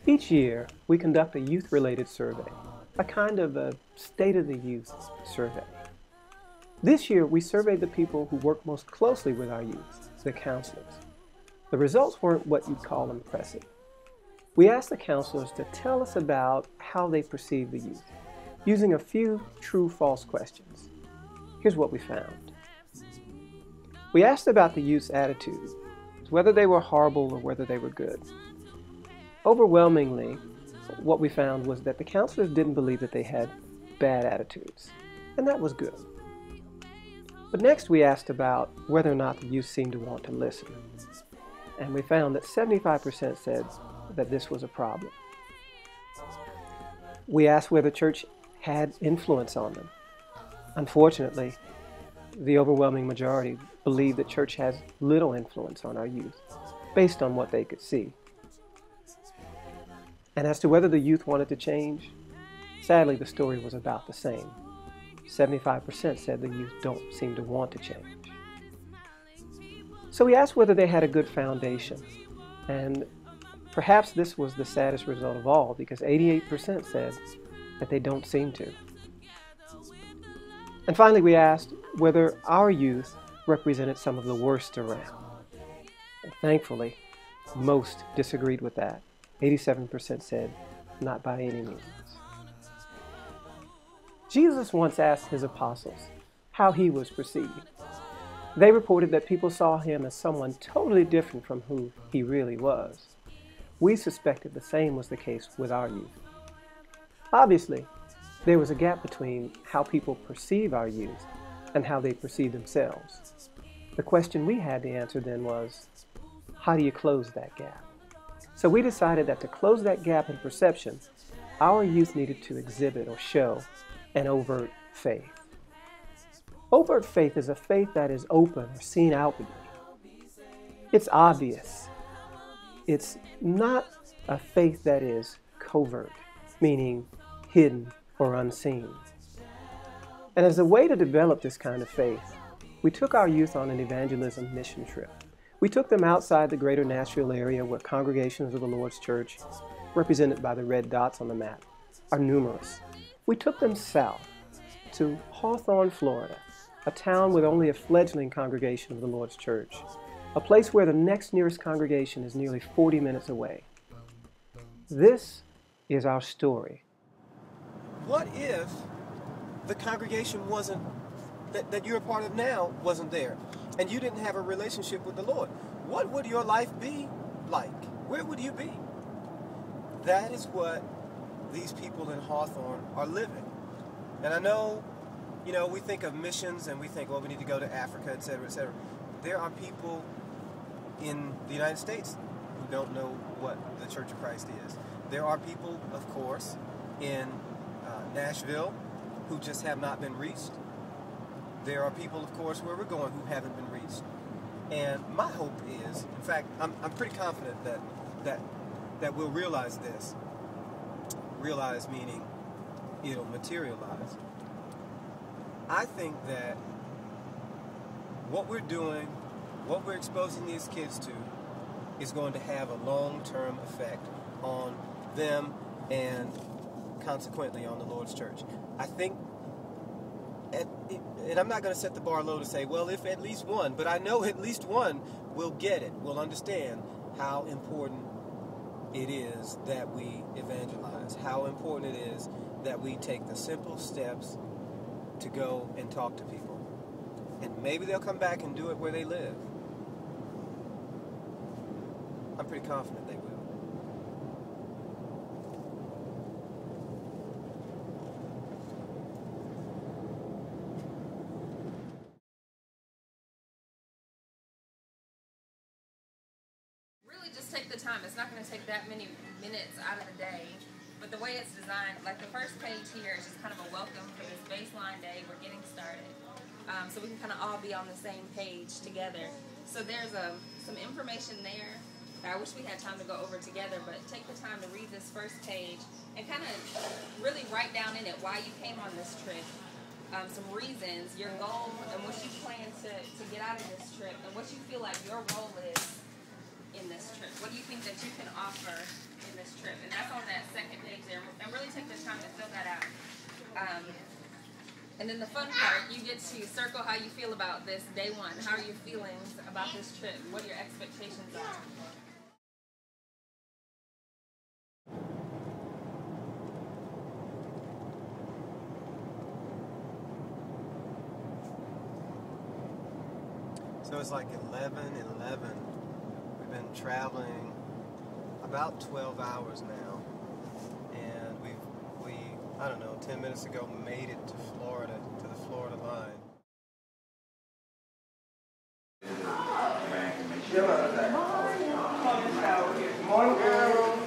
Each year, we conduct a youth-related survey, a kind of a state of the youth survey. This year, we surveyed the people who work most closely with our youth, the counselors. The results weren't what you'd call impressive. We asked the counselors to tell us about how they perceive the youth, using a few true-false questions. Here's what we found. We asked about the youth's attitude, whether they were horrible or whether they were good. Overwhelmingly, what we found was that the counselors didn't believe that they had bad attitudes, and that was good. But next we asked about whether or not the youth seemed to want to listen, and we found that 75% said that this was a problem. We asked whether church had influence on them. Unfortunately, the overwhelming majority believe that church has little influence on our youth, based on what they could see. And as to whether the youth wanted to change, sadly the story was about the same. 75% said the youth don't seem to want to change. So we asked whether they had a good foundation, and perhaps this was the saddest result of all, because 88% said that they don't seem to. And finally we asked whether our youth represented some of the worst around. And thankfully, most disagreed with that. 87% said, not by any means. Jesus once asked his apostles how he was perceived. They reported that people saw him as someone totally different from who he really was. We suspected the same was the case with our youth. Obviously, there was a gap between how people perceive our youth and how they perceive themselves. The question we had to answer then was, how do you close that gap? So we decided that to close that gap in perception, our youth needed to exhibit or show an overt faith. Overt faith is a faith that is open or seen outwardly. It's obvious. It's not a faith that is covert, meaning hidden or unseen. And as a way to develop this kind of faith, we took our youth on an evangelism mission trip. We took them outside the greater Nashville area where congregations of the Lord's Church, represented by the red dots on the map, are numerous. We took them south to Hawthorne, Florida, a town with only a fledgling congregation of the Lord's Church, a place where the next nearest congregation is nearly 40 minutes away. This is our story. What if the congregation that you're a part of now wasn't there, and you didn't have a relationship with the Lord? What would your life be like? Where would you be? That is what these people in Hawthorne are living. And I know, we think of missions and we think, well, we need to go to Africa, etc., etc. There are people in the United States who don't know what the Church of Christ is. There are people, of course, in Nashville who just have not been reached. There are people, of course, where we're going who haven't been reached. And my hope is, in fact, I'm pretty confident that we'll realize this. Realize meaning it'll materialize. I think that what we're doing, what we're exposing these kids to, is going to have a long-term effect on them and consequently on the Lord's church. I think, and I'm not going to set the bar low to say, well, if at least one, but I know at least one will get it, will understand how important it is that we evangelize, how important it is that we take the simple steps to go and talk to people. And maybe they'll come back and do it where they live. I'm pretty confident they will. Really just take the time. It's not going to take that many minutes out of the day. But the way it's designed, like the first page here is just kind of a welcome for this baseline day. We're getting started. So we can kind of all be on the same page together. So there's some information there that I wish we had time to go over together, but take the time to read this first page and kind of really write down in it why you came on this trip, some reasons, your goal, and what you plan to get out of this trip, and what you feel like your role is in this trip? What do you think that you can offer in this trip? And that's on that second page there. And really take the time to fill that out. And then the fun part, you get to circle how you feel about this day one. How are your feelings about this trip? What your expectations are? So it's like 11. We've been traveling about 12 hours now, and we I don't know, 10 minutes ago made it to Florida, to the Florida line. Morning, girl.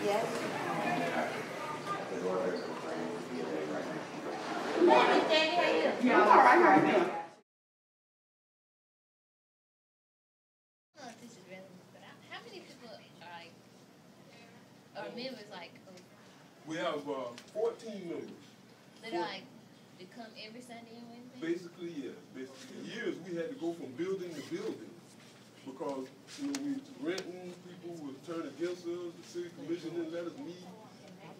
Yes. Morning, Daddy. How you? Yeah, all right. How you doing? This is really, but how many people are members We have 14 members. that become every Sunday and Wednesday? Basically, yes. Basically, years we had to go from building to building because we was renting. People would turn against us. The city commission didn't let us meet.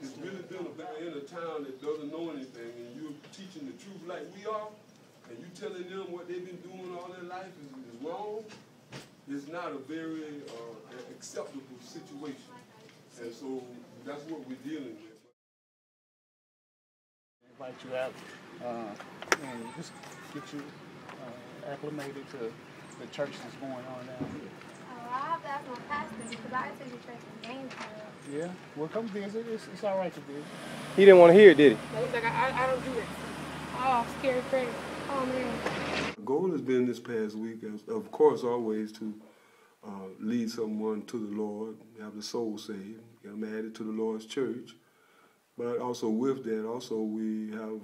It's really been in a town that doesn't know anything, and you're teaching the truth like we are, and you telling them what they've been doing all their life is wrong. It's not a very acceptable situation, and so that's what we're dealing with. Invite you out and just get you acclimated to the church that's going on down here. I have to ask my pastor because I attend the church in Gainesville. Yeah, well, come visit. It's all right to visit. He didn't want to hear it, did he? He's like, I don't do that. Oh, scary crazy. Oh, man. The goal has been this past week, of course, always to lead someone to the Lord, have the soul saved, get them added to the Lord's church. But also with that, we have,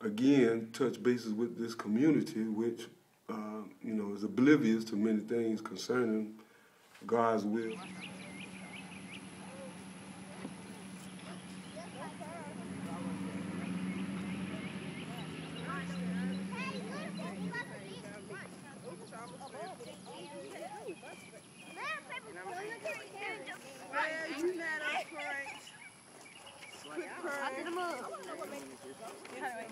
again, touched bases with this community, which, is oblivious to many things concerning God's will.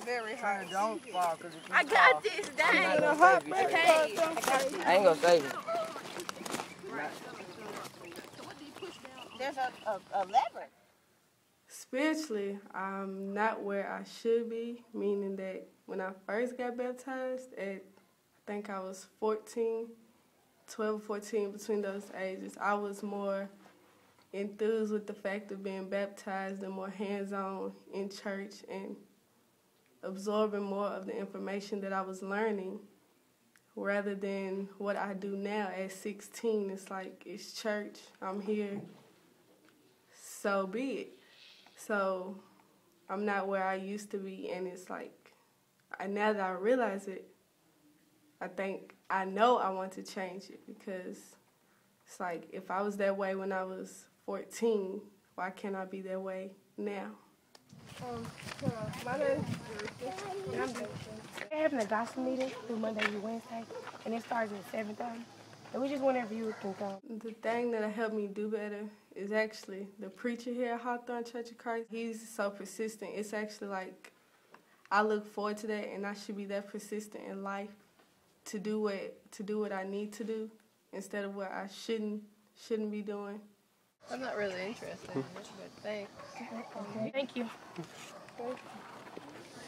Very hard. Don't fall, cause I got this, dang. Okay. I ain't gonna save it. There's a lever. Spiritually, I'm not where I should be, meaning that when I first got baptized at, I think I was 14, 12 or 14, between those ages, I was more enthused with the fact of being baptized and more hands-on in church and absorbing more of the information that I was learning rather than what I do now at 16. It's like, it's church, I'm here, so be it. So I'm not where I used to be, and it's like, now that I realize it, I know I want to change it, because it's like, if I was that way when I was 14, why can't I be that way now? My name is We're having a gospel meeting through Monday through Wednesday, and it starts at 7:30. And we just whenever you can come. The thing that helped me do better is actually the preacher here at Hawthorne Church of Christ. He's so persistent. It's actually like, I look forward to that, and I should be that persistent in life to do what I need to do instead of what I shouldn't be doing. I'm not really interested in this, but thanks. Okay. Thank you.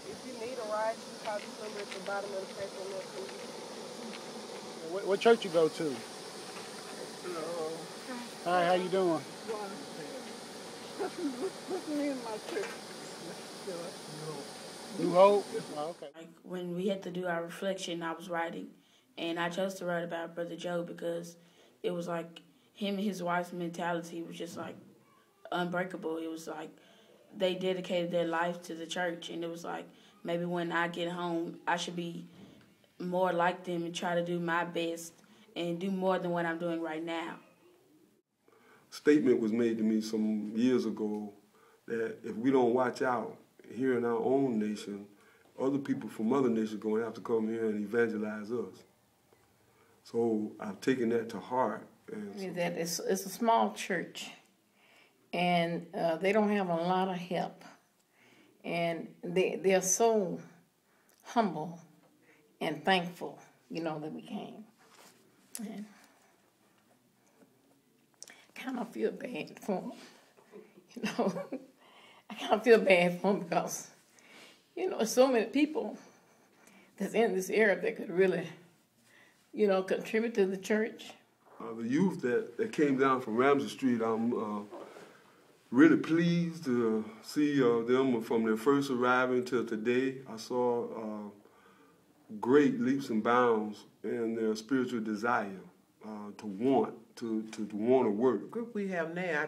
If you need a ride, you can call this number at the bottom of the paper. What church you go to? Hi, how you doing? Put me in my church. New Hope? Oh, okay. Like when we had to do our reflection, I was writing, and I chose to write about Brother Joe because it was like him and his wife's mentality was just like unbreakable. It was like they dedicated their life to the church, and it was like maybe when I get home, I should be more like them and try to do my best and do more than what I'm doing right now. A statement was made to me some years ago that if we don't watch out here in our own nation, other people from other nations are going to have to come here and evangelize us. So I've taken that to heart. And so, that it's a small church, and they don't have a lot of help, and they're so humble and thankful, that we came. And I kind of feel bad for them, I kind of feel bad for them because, so many people that's in this area that could really, contribute to the church. The youth that came down from Ramsey Street, I'm really pleased to see them from their first arrival till today. I saw great leaps and bounds in their spiritual desire to want to work. The group we have now,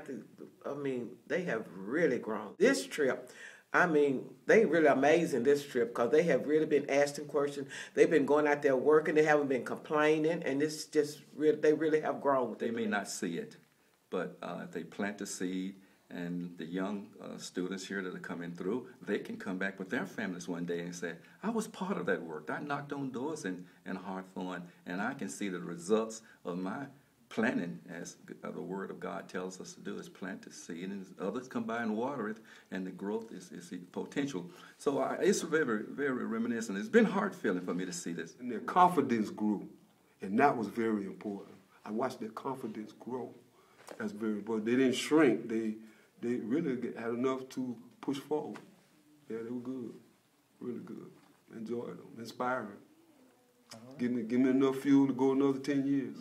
they have really grown. This trip, they really amazing this trip because they have really been asking questions. They've been going out there working. They haven't been complaining, and it's just they really have grown. They may not see it, but if they plant the seed, and the young students here that are coming through, they can come back with their families one day and say, I was part of that work. I knocked on doors in Hawthorne, and I can see the results of my planting, as the Word of God tells us to do, is plant the seed, and others come by and water it, and the growth is potential. So it's very, very reminiscent. It's been heart-filling for me to see this. And their confidence grew, and that was very important. I watched their confidence grow. That's very important. They didn't shrink. They really had enough to push forward. Yeah, they were good, really good. Enjoyed them, inspiring. Give me enough fuel to go another 10 years.